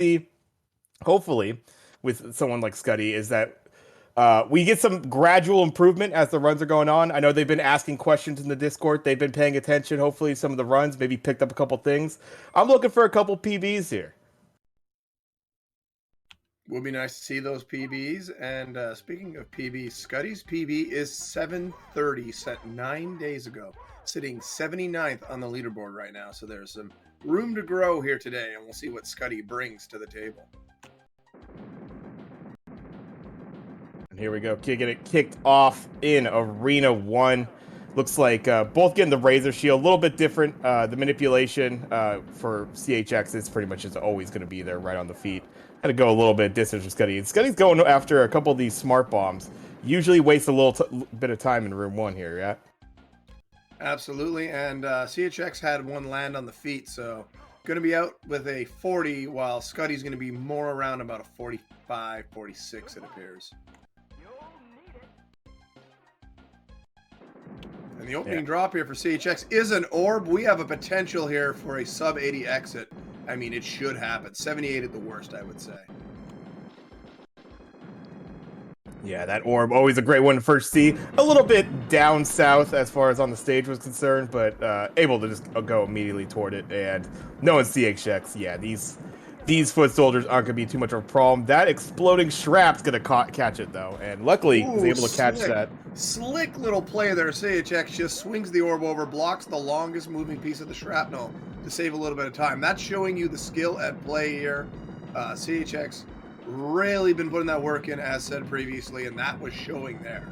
see, hopefully, with someone like Skuttie, is that we get some gradual improvement as the runs are going on. I know they've been asking questions in the Discord. They've been paying attention. Hopefully, some of the runs maybe picked up a couple things. I'm looking for a couple PBs here. Would be nice to see those PBs. And speaking of PBs, Skuttie's PB is 730, set 9 days ago, sitting 79th on the leaderboard right now. So there's some room to grow here today, and we'll see what Skuttie brings to the table. And here we go, getting it kicked off in Arena 1. Looks like both getting the Razor Shield, a little bit different. The manipulation for CHX is pretty much just always going to be there right on the feet. Had to go a little bit distance for Skuttie. Skuttie's going after a couple of these smart bombs. Usually wastes a little bit of time in room 1 here, yeah? Absolutely, and CHX had one land on the feet, so going to be out with a 40, while Skuttie's going to be more around about a 45, 46, it appears. And the opening drop here for CHX is an orb. We have a potential here for a sub 80 exit. I mean, it should happen. 78 at the worst, I would say. Yeah, that orb, always a great one to first see. A little bit down south as far as on the stage was concerned, but able to just go immediately toward it. And knowing CHX, yeah, these foot soldiers aren't going to be too much of a problem. That exploding shrap's going to catch it, though. And luckily, he's able to catch that. Slick little play there. CHX just swings the orb over, blocks the longest moving piece of the shrapnel to save a little bit of time. That's showing you the skill at play here. CHX really been putting that work in, as said previously, and that was showing there.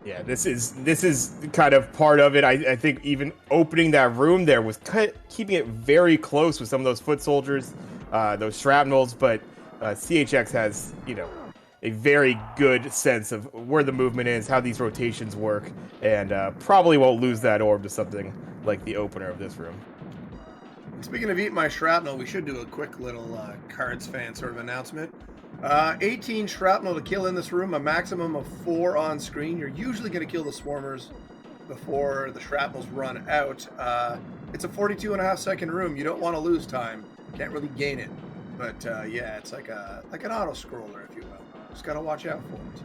Yeah, this is kind of part of it. I think even opening that room there was keeping it very close with some of those foot soldiers, those shrapnels. But CHX has, a very good sense of where the movement is, how these rotations work, and probably won't lose that orb to something like the opener of this room. Speaking of eat my shrapnel, we should do a quick little Cards fan sort of announcement. 18 shrapnel to kill in this room, a maximum of 4 on screen. You're usually going to kill the swarmers before the shrapnels run out. It's a 42.5 second room. You don't want to lose time. Can't really gain it. But yeah, it's like an auto scroller, if you will. Just got to watch out for it.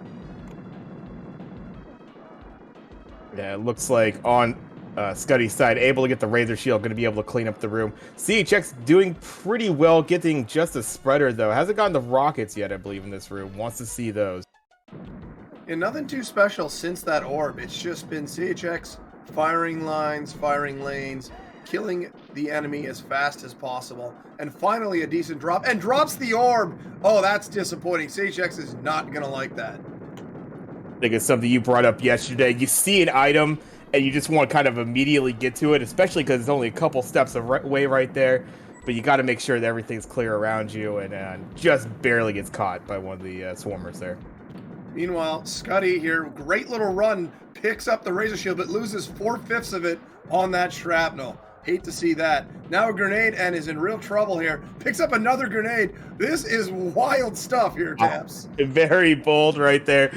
Yeah, it looks like on Skuttie's side, able to get the Razor Shield, going to be able to clean up the room. CHX doing pretty well, getting just a spreader, though. Hasn't gotten the rockets yet, I believe, in this room. Wants to see those. And nothing too special since that orb. It's just been CHX firing lines, firing lanes, killing the enemy as fast as possible. And finally, a decent drop. And drops the orb! Oh, that's disappointing. CHX is not going to like that. I think it's something you brought up yesterday. You see an item, and you just want to kind of immediately get to it, especially because it's only a couple steps away right there. But you got to make sure that everything's clear around you, and just barely gets caught by one of the swarmers there. Meanwhile, Skuttie here, great little run, picks up the Razor Shield, but loses 4/5 of it on that shrapnel. Hate to see that. Now a grenade and is in real trouble here. Picks up another grenade. This is wild stuff here, Taps. Very bold right there.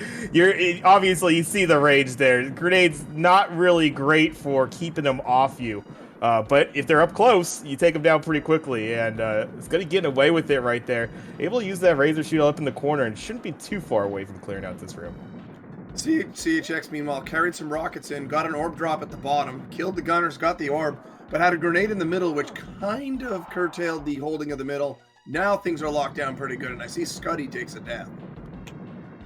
Obviously, you see the rage there. Grenades not really great for keeping them off you. But if they're up close, you take them down pretty quickly. And it's going to get away with it right there. Able to use that Razor Shield up in the corner and shouldn't be too far away from clearing out this room. CHX, meanwhile, carried some rockets in, got an orb drop at the bottom, killed the gunners, got the orb, but had a grenade in the middle, which kind of curtailed the holding of the middle. Now things are locked down pretty good, and I see Skuttie takes it down.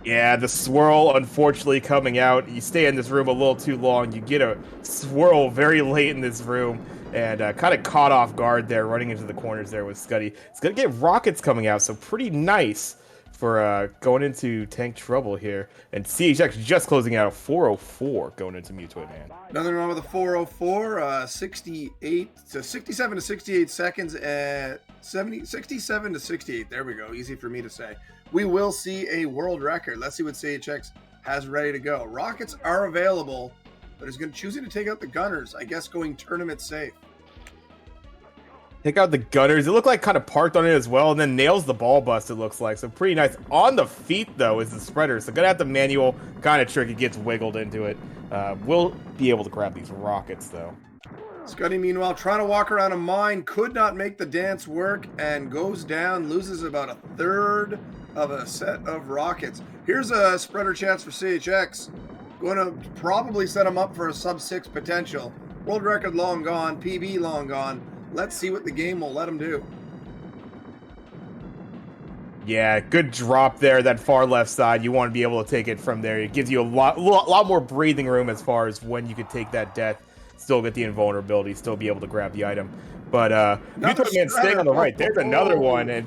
Yeah, the swirl, unfortunately, coming out. You stay in this room a little too long. You get a swirl very late in this room, and kind of caught off guard there, running into the corners there with Skuttie. It's going to get rockets coming out, so pretty nice for going into tank trouble here. And CHX just closing out a 404 going into Mutoid Man. Nothing wrong with a 404, 67 to 68 seconds at 67 to 68. There we go. Easy for me to say. We will see a world record. Let's see what CHX has ready to go. Rockets are available, but he's choosing to take out the gunners. I guess going tournament safe. Take out the gunners. It looked like kind of parked on it as well, and then nails the ball bust, it looks like. So pretty nice. On the feet, though, is the spreader. So gonna have the manual kind of trick. It gets wiggled into it. We'll be able to grab these rockets, though. Skuttie, meanwhile, trying to walk around a mine, could not make the dance work, and goes down, loses about a third of a set of rockets. Here's a spreader chance for CHX. Going to probably set him up for a sub-6 potential. World record long gone, PB long gone. Let's see what the game will let him do. Yeah, good drop there, that far left side. You want to be able to take it from there. It gives you a lot more breathing room as far as when you could take that death, still get the invulnerability, still be able to grab the item. But Mutoid Man staying on the right. There's another one, and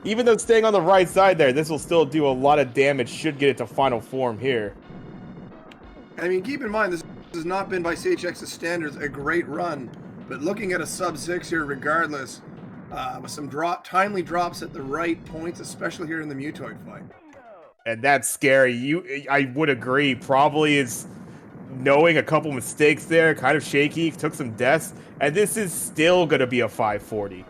even though staying on the right side there, this will still do a lot of damage, should get it to final form here. I mean, keep in mind, this has not been by CHX's standards a great run, but looking at a sub-6 here regardless, with some timely drops at the right points, especially here in the Mutoid fight. And that's scary. I would agree. Probably is knowing a couple mistakes there, kind of shaky, took some deaths, and this is still going to be a 540.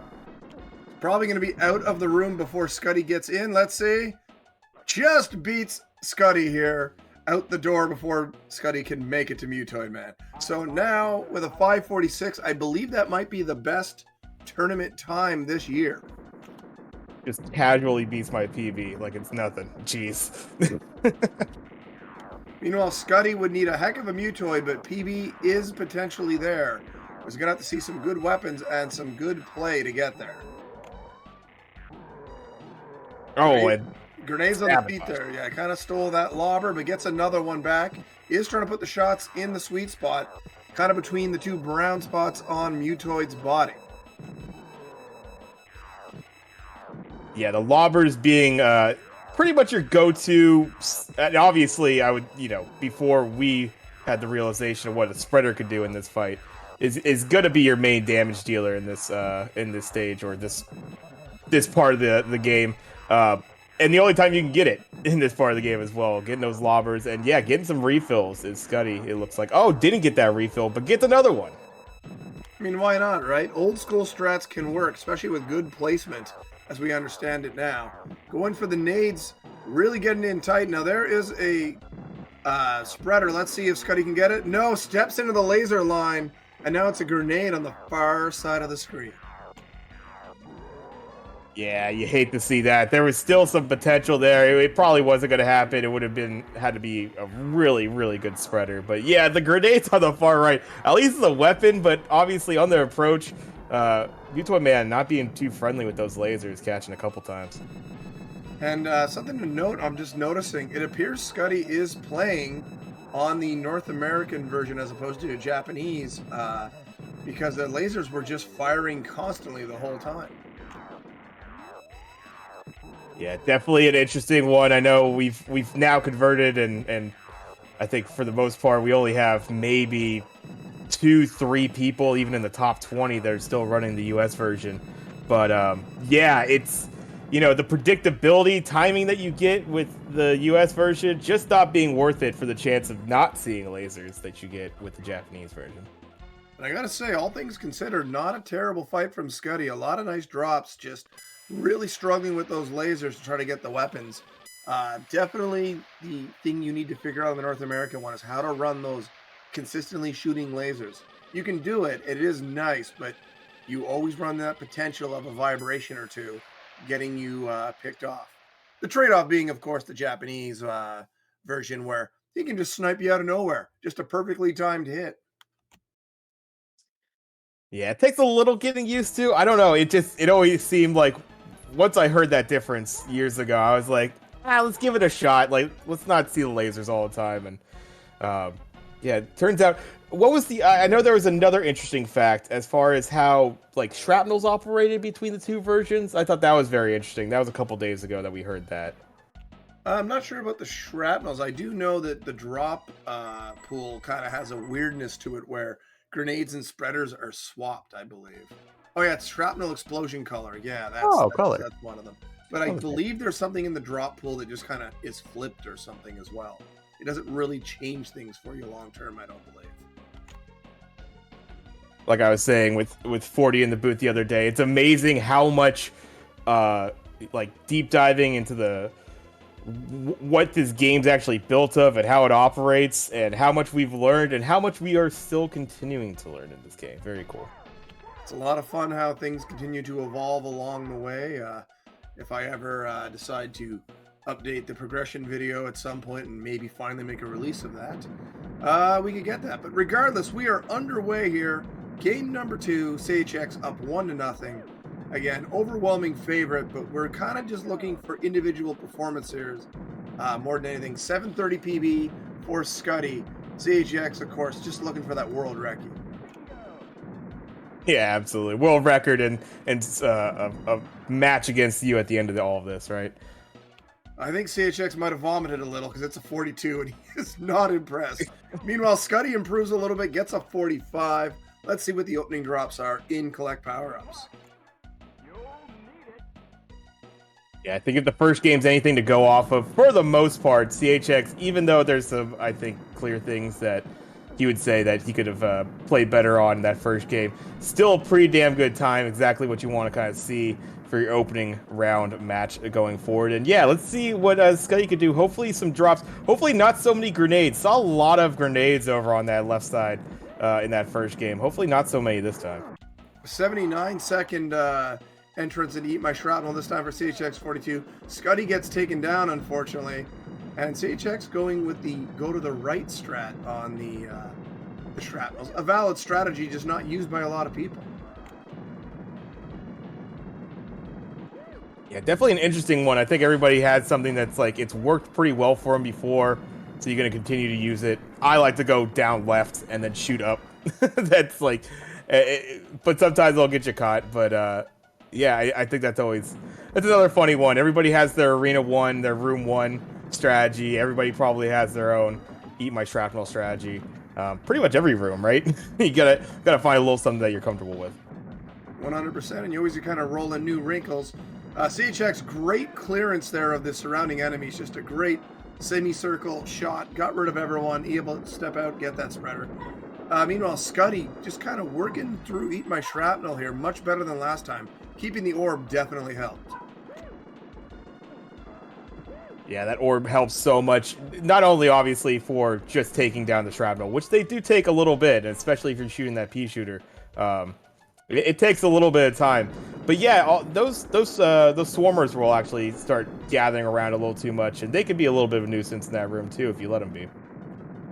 Probably going to be out of the room before Skuttie gets in. Let's see. Just beats Skuttie here out the door before Skuttie can make it to Mutoid Man. So now with a 546, I believe that might be the best tournament time this year. Just casually beats my PB like it's nothing. Jeez. Meanwhile, Skuttie would need a heck of a Mutoid, but PB is potentially there. He's going to have to see some good weapons and some good play to get there. Oh, and grenades on the feet there. Yeah, kind of stole that lobber, but gets another one back. Is trying to put the shots in the sweet spot, kind of between the two brown spots on Mutoid's body. Yeah, the lobbers being pretty much your go-to. And obviously, I would, before we had the realization of what a spreader could do in this fight, is going to be your main damage dealer in this stage or this part of the game. And the only time you can get it in this part of the game as well, getting those lobbers and yeah, getting some refills is Skuttie. It looks like, oh, didn't get that refill, but gets another one. I mean, why not, right? Old school strats can work, especially with good placement, as we understand it now. Going for the nades, really getting in tight. Now there is a spreader. Let's see if Skuttie can get it. No, steps into the laser line, and now it's a grenade on the far side of the screen. Yeah, you hate to see that. There was still some potential there. It probably wasn't going to happen. It would have had to be a really, really good spreader. But yeah, the grenades on the far right, at least it's a weapon, but obviously on their approach, Mutoid Man not being too friendly with those lasers, catching a couple times. And something to note, I'm just noticing, it appears Skuttie is playing on the North American version as opposed to Japanese, because the lasers were just firing constantly the whole time. Yeah, definitely an interesting one. I know we've now converted, and I think for the most part we only have maybe 2-3 people, even in the top 20, that are still running the US version. But yeah, it's the predictability, timing that you get with the US version just stopped being worth it for the chance of not seeing lasers that you get with the Japanese version. And I gotta say, all things considered, not a terrible fight from Skuttie. A lot of nice drops, just really struggling with those lasers to try to get the weapons. Definitely the thing you need to figure out in the North American one is how to run those consistently shooting lasers. You can do it, it is nice, but you always run that potential of a vibration or two getting you picked off. The trade-off being, of course, the Japanese version where he can just snipe you out of nowhere. Just a perfectly timed hit. Yeah, it takes a little getting used to. I don't know. It always seemed like once I heard that difference years ago, I was like, let's give it a shot. Like, let's not see the lasers all the time. And yeah, it turns out, what was I know there was another interesting fact as far as how like shrapnels operated between the two versions. I thought that was very interesting. That was a couple days ago that we heard that. I'm not sure about the shrapnels. I do know that the drop pool kind of has a weirdness to it where grenades and spreaders are swapped, I believe. Oh yeah, it's shrapnel explosion color. Yeah, that's one of them. But I believe there's something in the drop pool that just kind of is flipped or something as well. It doesn't really change things for you long term, I don't believe. Like I was saying with 40 in the booth the other day, it's amazing how much like deep diving into the what this game's actually built of and how it operates and how much we've learned and how much we are still continuing to learn in this game. Very cool. It's a lot of fun how things continue to evolve along the way. If I ever decide to update the progression video at some point and maybe finally make a release of that, we could get that. But regardless, we are underway here. Game number 2, CHX up 1-0. Again, overwhelming favorite, but we're kind of just looking for individual performances more than anything. 730 PB for Skuttie. CHX, of course, just looking for that world record. Yeah, absolutely. World record and a match against you at the end of all of this, right? I think CHX might have vomited a little because it's a 42 and he is not impressed. Meanwhile, Skuttie improves a little bit, gets a 45. Let's see what the opening drops are in Collect Power-Ups. Yeah, I think if the first game's anything to go off of, for the most part, CHX, even though there's some, I think, clear things that he would say that he could have played better on that first game, still a pretty damn good time, exactly what you want to kind of see for your opening round match going forward. And yeah, let's see what Skuttie could do. Hopefully some drops, hopefully not so many grenades. Saw a lot of grenades over on that left side in that first game. Hopefully not so many this time. 79-second entrance into Eat My Shrapnel, this time for CHX42. Skuttie gets taken down, unfortunately. And CHX going with the go to the right strat on the shrapnels. A valid strategy, just not used by a lot of people. Yeah, definitely an interesting one. I think everybody had something that's like, it's worked pretty well for him before, so you're going to continue to use it. I like to go down left and then shoot up. That's like, but sometimes they'll get you caught. But yeah, I think that's another funny one. Everybody has their Arena 1, their Room 1 strategy. Everybody probably has their own Eat My Shrapnel strategy. Pretty much every room, right? You gotta find a little something that you're comfortable with. 100%, and you always kind of roll in new wrinkles. CHX, great clearance there of the surrounding enemies. Just a great semicircle shot. Got rid of everyone. Able to step out, get that spreader. Meanwhile, Skuttie just kind of working through Eat My Shrapnel here. Much better than last time. Keeping the orb definitely helped. Yeah, that orb helps so much. Not only, obviously, for just taking down the shrapnel, which they do take a little bit, especially if you're shooting that pea shooter. It takes a little bit of time. But yeah, those swarmers will actually start gathering around a little too much, and they could be a little bit of a nuisance in that room, too, if you let them be.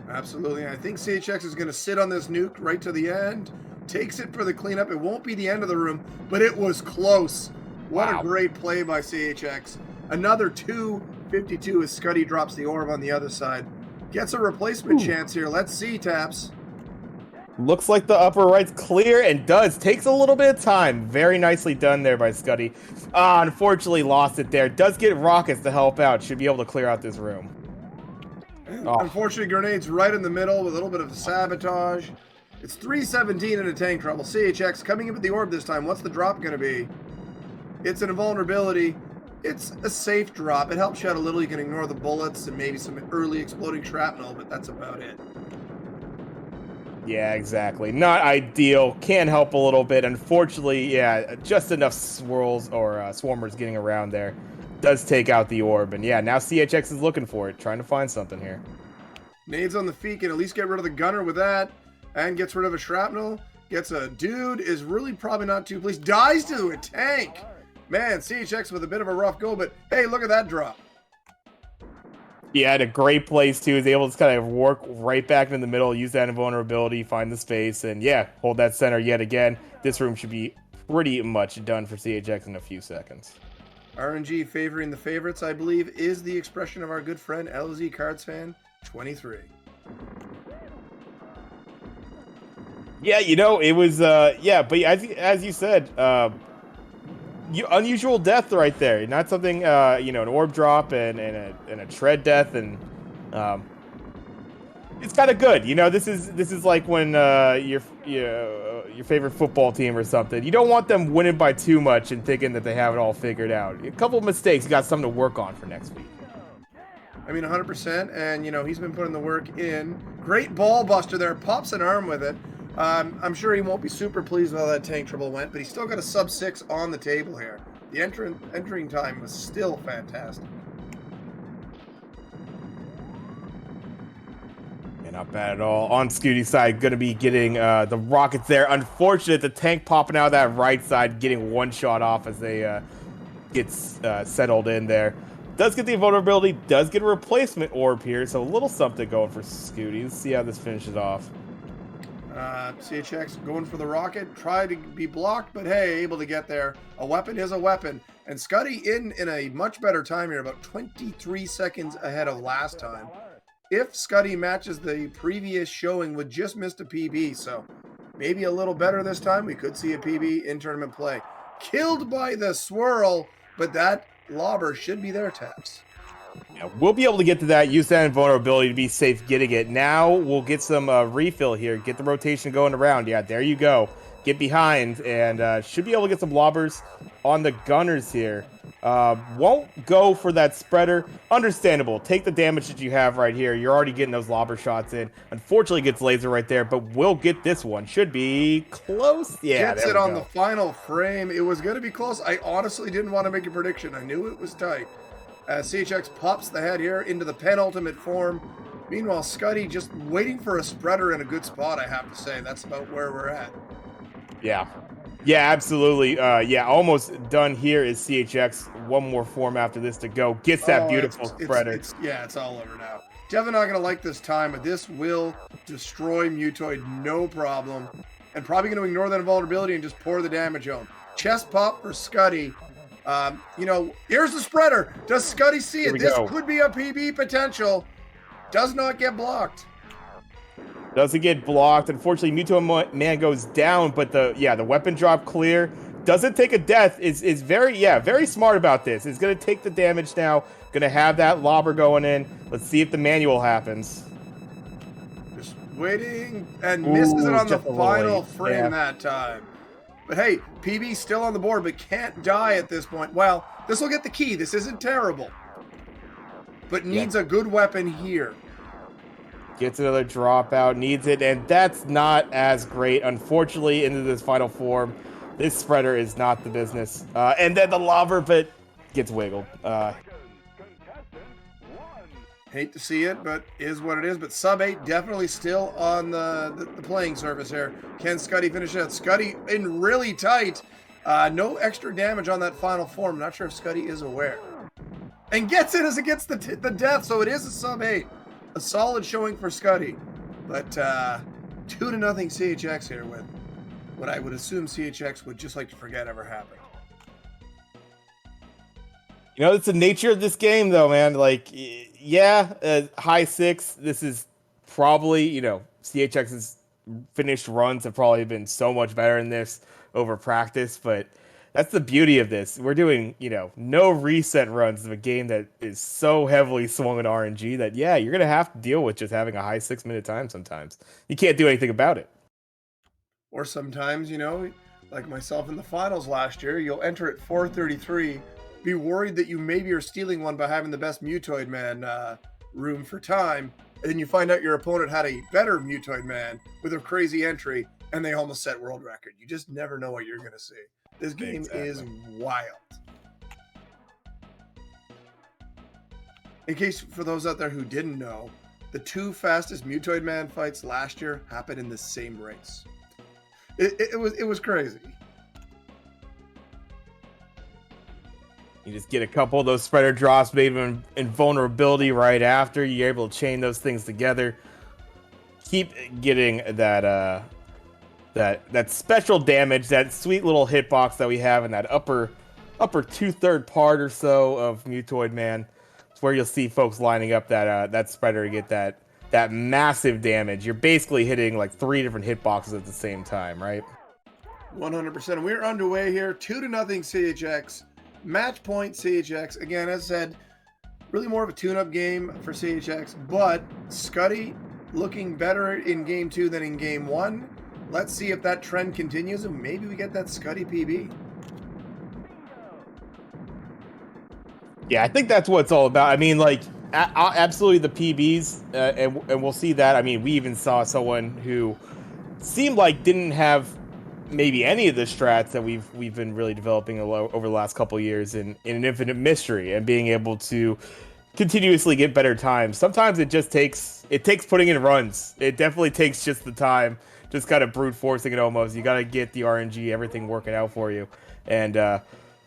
Absolutely. I think CHX is going to sit on this nuke right to the end. Takes it for the cleanup. It won't be the end of the room, but it was close. What a great play by CHX. Another 252 as Skuttie drops the orb on the other side. Gets a replacement chance here. Let's see, Taps. Looks like the upper right's clear, and takes a little bit of time. Very nicely done there by Skuttie. Unfortunately lost it there. Does get rockets to help out. Should be able to clear out this room. Unfortunately, grenades right in the middle with a little bit of sabotage. It's 317 into tank trouble. CHX coming in with the orb this time. What's the drop going to be? It's an invulnerability. It's a safe drop. It helps you out a little. You can ignore the bullets and maybe some early exploding shrapnel, but that's about it. Yeah, exactly. Not ideal. Can help a little bit. Unfortunately, yeah, just enough swirls or swarmers getting around there. Does take out the orb. And yeah, now CHX is looking for it, trying to find something here. Nades on the feet, can at least get rid of the gunner with that. And gets rid of a shrapnel. Gets a dude, is really probably not too pleased. Dies to a tank. Man, CHX with a bit of a rough go, but hey, look at that drop. Yeah, had a great place too. Is able to kind of work right back in the middle, use that invulnerability, find the space, and yeah, hold that center yet again. This room should be pretty much done for CHX in a few seconds. RNG favoring the favorites, I believe, is the expression of our good friend LZ Cards Fan 23. Yeah, you know, it was yeah, but as you said, unusual death right there. Not something you know, an orb drop and a tread death, and it's kind of good. You know, this is like when your favorite football team or something. You don't want them winning by too much and thinking that they have it all figured out. A couple of mistakes, you got something to work on for next week. I mean, 100%, and you know, he's been putting the work in. Great ball buster there, pops an arm with it. I'm sure he won't be super pleased with how that tank trouble went, but he's still got a sub 6 on the table here. The entering time was still fantastic. not bad at all. On Skuttie's side, going to be getting the rockets there. Unfortunate, the tank popping out of that right side, getting one shot off as they gets settled in there. Does get the invulnerability, does get a replacement orb here, so a little something going for Skuttie. Let's see how this finishes off. CHX going for the rocket, tried to be blocked, but hey, able to get there. A weapon is a weapon. And Skuttie in a much better time here, about 23 seconds ahead of last time. If Skuttie matches the previous showing, would just missed a PB, so maybe a little better this time. We could see a PB in tournament play. Killed by the swirl, but that lobber should be there, Taps. Yeah, we'll be able to get to that, use that invulnerability to be safe getting it. Now we'll get some refill here, get the rotation going around. Yeah, there you go. Get behind, and should be able to get some lobbers on the gunners here. Won't go for that spreader. Understandable. Take the damage that you have right here. You're already getting those lobber shots in. Unfortunately, gets laser right there, but we'll get this one. Should be close. Yeah, gets it on the final frame. It was going to be close. I honestly didn't want to make a prediction. I knew it was tight. CHX pops the head here into the penultimate form. Meanwhile, Skuttie just waiting for a spreader in a good spot, I have to say. That's about where we're at. Yeah. Yeah, absolutely. Yeah, almost done here is CHX. One more form after this to go. Gets that beautiful spreader. It's all over now. Definitely not going to like this time, but this will destroy Mutoid, no problem. And probably going to ignore that invulnerability and just pour the damage on. Chest pop for Skuttie. Here's the spreader. Does Skuttie see it? This could be a PB potential. Does not get blocked. Doesn't get blocked. Unfortunately, Mutoid Man goes down, but the weapon drop clear. Doesn't take a death. Is very smart about this. Is going to take the damage now. Going to have that lobber going in. Let's see if the manual happens. Just waiting and misses it on the final frame that time. But hey, PB still on the board, but can't die at this point. Well, this will get the key. This isn't terrible. But needs a good weapon here. Gets another dropout, needs it, and that's not as great. Unfortunately, into this final form, this spreader is not the business. And then the lobber, but gets wiggled. Hate to see it, but is what it is. But sub 8 definitely still on the playing surface here. Can Skuttie finish it? Skuttie in really tight. No extra damage on that final form. Not sure if Skuttie is aware. And gets it as it gets the death, so it is a sub 8. A solid showing for Skuttie. But 2-0 CHX here with what I would assume CHX would just like to forget ever happened. It's the nature of this game, though, man. Like, high 6. This is probably, CHX's finished runs have probably been so much better in this over practice, but that's the beauty of this. We're doing, no reset runs of a game that is so heavily swung in RNG that, you're going to have to deal with just having a high 6-minute time sometimes. You can't do anything about it. Or sometimes, like myself in the finals last year, you'll enter at 4:33, be worried that you maybe are stealing one by having the best Mutoid Man room for time, and then you find out your opponent had a better Mutoid Man with a crazy entry, and they almost set world record. You just never know what you're going to see. This game is wild. In case for those out there who didn't know, the 2 fastest Mutoid Man fights last year happened in the same race. It was crazy. You just get a couple of those spreader drops, maybe invulnerability right after. You're able to chain those things together. Keep getting that that special damage, that sweet little hitbox that we have in that upper 2/3 part or so of Mutoid Man. It's where you'll see folks lining up that spreader to get that massive damage. You're basically hitting like 3 different hitboxes at the same time, right? 100%. We're underway here. 2-0 CHX. Match point CHX. Again, as I said, really more of a tune-up game for CHX, but Skuttie looking better in game 2 than in game 1. Let's see if that trend continues and maybe we get that Skuttie PB. Yeah, I think that's what it's all about. I mean, like, absolutely the PBs, and we'll see that. I mean, we even saw someone who seemed like didn't have maybe any of the strats that we've been really developing over the last couple of years in an Infinite Mystery, and being able to continuously get better times. Sometimes it takes putting in runs. It definitely takes just the time, just kind of brute forcing it almost. You got to get the RNG, everything working out for you. And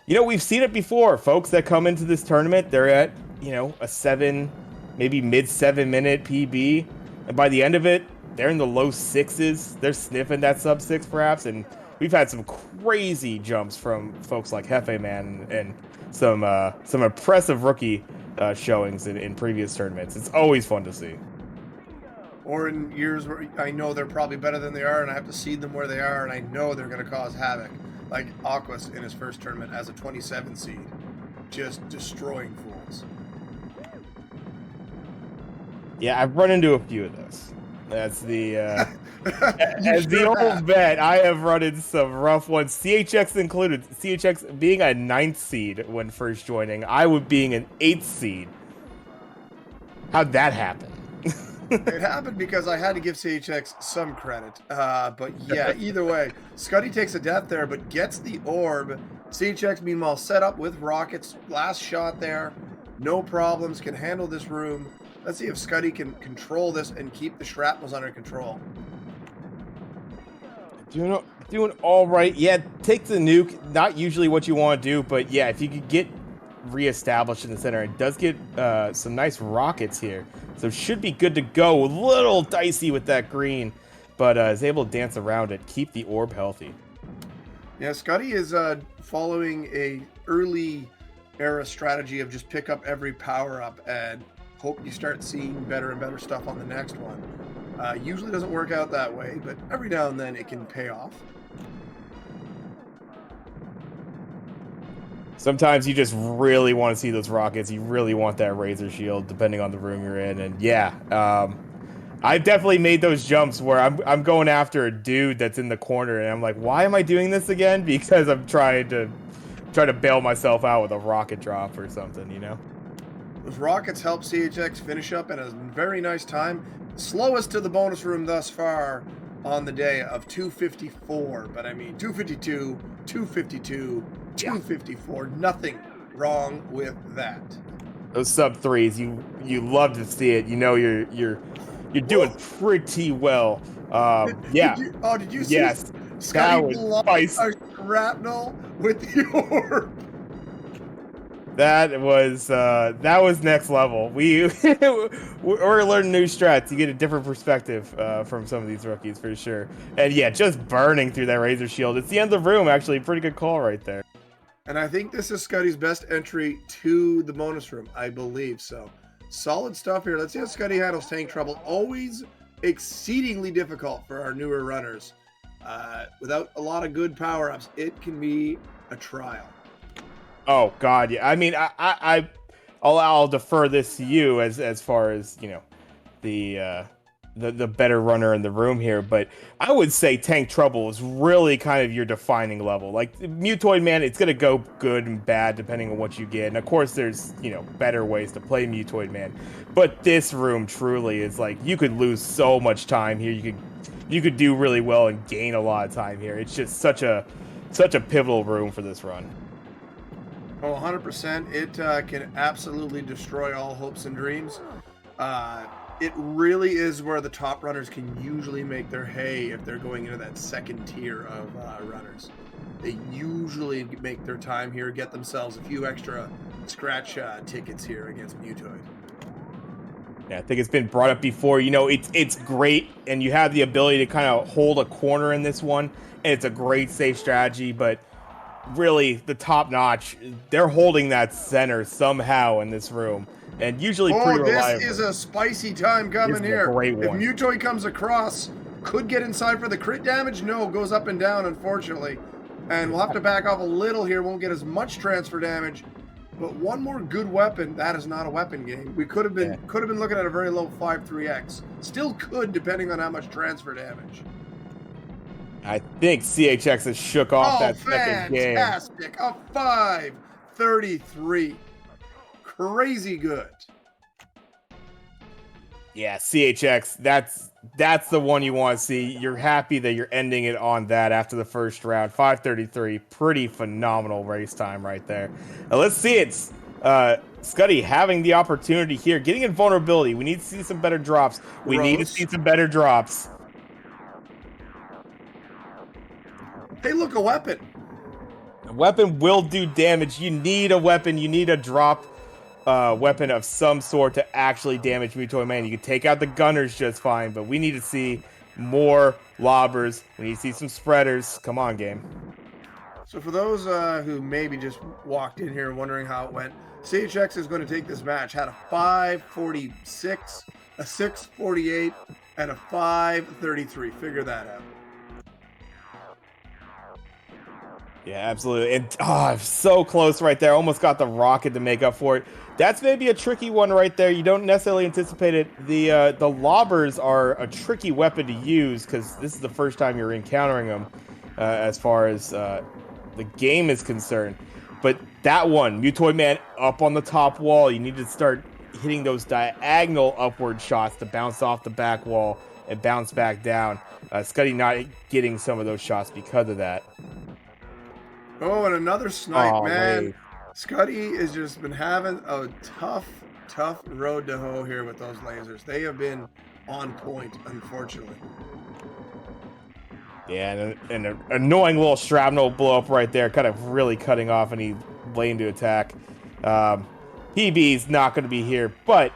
we've seen it before. Folks that come into this tournament, they're at a 7, maybe mid 7 minute PB, and by the end of it, they're in the low 6s. They're sniffing that sub 6 perhaps, and we've had some crazy jumps from folks like Hefe Man and some impressive rookie showings in previous tournaments. It's always fun to see. Or in years where I know they're probably better than they are, and I have to seed them where they are, and I know they're going to cause havoc. Like Aquas in his first tournament as a 27 seed, just destroying fools. Yeah, I've run into a few of those. That's the as the sure old vet, I have run into some rough ones, CHX included. CHX being a 9th seed when first joining, I would being an 8th seed. How'd that happen? It happened because I had to give CHX some credit. But yeah, either way, Skuttie takes a death there, but gets the orb. CHX, meanwhile, set up with rockets. Last shot there. No problems. Can handle this room. Let's see if Skuttie can control this and keep the shrapnels under control. Doing all right. Yeah, take the nuke. Not usually what you want to do, but yeah, if you could get reestablished in the center, it does get some nice rockets here. So should be good to go. A little dicey with that green, but is able to dance around it. Keep the orb healthy. Yeah, Skuttie is following a early era strategy of just pick up every power up and hope you start seeing better and better stuff on the next one. Usually doesn't work out that way, but every now and then it can pay off. Sometimes you just really want to see those rockets. You really want that razor shield, depending on the room you're in. And yeah, I've definitely made those jumps where I'm going after a dude that's in the corner, and I'm like, why am I doing this again? Because I'm trying to bail myself out with a rocket drop or something, Those rockets help CHX finish up at a very nice time. Slowest to the bonus room thus far on the day of 254. But I mean, 252, 252, 254. Nothing wrong with that. Those sub 3s, you love to see it. You're doing pretty well. Yeah. Did you see? Yes. Skuttie blocked a shrapnel with the orb. That was next level. We're learning new strats. You get a different perspective from some of these rookies for sure. And yeah, just burning through that razor shield. It's the end of the room, actually. Pretty good call right there. And I think this is Skuttie's best entry to the bonus room. I believe so. Solid stuff here. Let's see how Skuttie handles tank trouble. Always exceedingly difficult for our newer runners. Without a lot of good power-ups, it can be a trial. Oh God, yeah. I mean, I'll defer this to you as far as the better runner in the room here, but I would say tank trouble is really kind of your defining level. Like Mutoid Man, it's gonna go good and bad depending on what you get, and of course there's better ways to play Mutoid Man, but this room truly is like you could lose so much time here. You could do really well and gain a lot of time here. It's just such a pivotal room for this run. Oh, 100%. It can absolutely destroy all hopes and dreams. It really is where the top runners can usually make their hay if they're going into that second tier of runners. They usually make their time here, get themselves a few extra scratch tickets here against Mutoid. Yeah, I think it's been brought up before. It's great, and you have the ability to kind of hold a corner in this one, and it's a great safe strategy, but really the top notch, they're holding that center somehow in this room, and usually pretty reliable. This is a spicy time coming here. Great one. If Mutoid comes across, could get inside for the crit damage. No, goes up and down, unfortunately. And we'll have to back off a little here. Won't get as much transfer damage. But one more good weapon. That is not a weapon game. We could have been looking at a very low 5-3x. Still could, depending on how much transfer damage. I think CHX has shook off that second game. Fantastic. A 5-33. Crazy good. Yeah, CHX, that's the one you want to see. You're happy that you're ending it on that after the first round. 5:33, pretty phenomenal race time right there. Now let's see it. Skuttie having the opportunity here, getting invulnerability. We need to see some better drops. We need to see some better drops. Hey, look, a weapon. A weapon will do damage. You need a weapon. You need a drop weapon of some sort to actually damage Mutoid Man. You can take out the gunners just fine, but we need to see more lobbers. We need to see some spreaders. Come on, game. So for those who maybe just walked in here wondering how it went, CHX is going to take this match. Had a 5:46, a 6:48, and a 5:33. Figure that out. Yeah, absolutely. And so close right there. Almost got the rocket to make up for it. That's maybe a tricky one right there. You don't necessarily anticipate it. The lobbers are a tricky weapon to use because this is the first time you're encountering them as far as the game is concerned. But that one, Mutoid Man up on the top wall, you need to start hitting those diagonal upward shots to bounce off the back wall and bounce back down. Skuttie not getting some of those shots because of that. Oh, and another snipe, man. Wait. Skuttie has just been having a tough road to hoe here with those lasers. They have been on point, unfortunately. Yeah, and an annoying little shrapnel blow up right there, kind of really cutting off any lane to attack. PB's not going to be here, but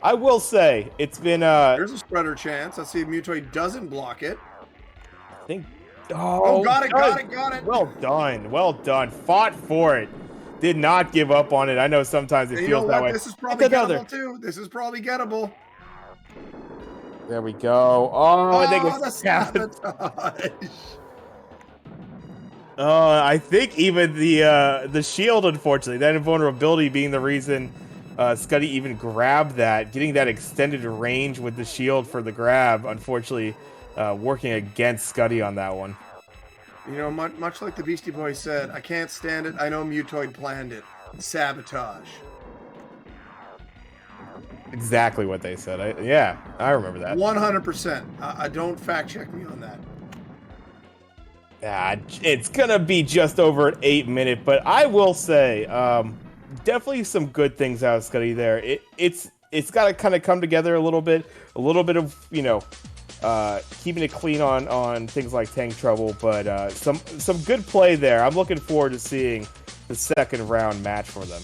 I will say it's been... There's a spreader chance. Let's see if Mutoid doesn't block it. I think... Oh, got it. Well done. Fought for it. Did not give up on it. I know sometimes it feels that way. This is probably gettable, too. This is probably gettable. There we go. Oh, I think it's sabotage. I think even the shield, unfortunately, that invulnerability being the reason Skuttie even grabbed that, getting that extended range with the shield for the grab, unfortunately, working against Skuttie on that one. You know, much like the Beastie Boys said, I can't stand it. I know Mutoid planned it. Sabotage. Exactly what they said. I remember that. 100%. I don't fact check me on that. It's gonna be just over an 8 minute, but I will say, definitely some good things out of Skuttie there. It's got to kind of come together a little bit of keeping it clean on things like tank trouble, but some good play there. I'm looking forward to seeing the second round match for them.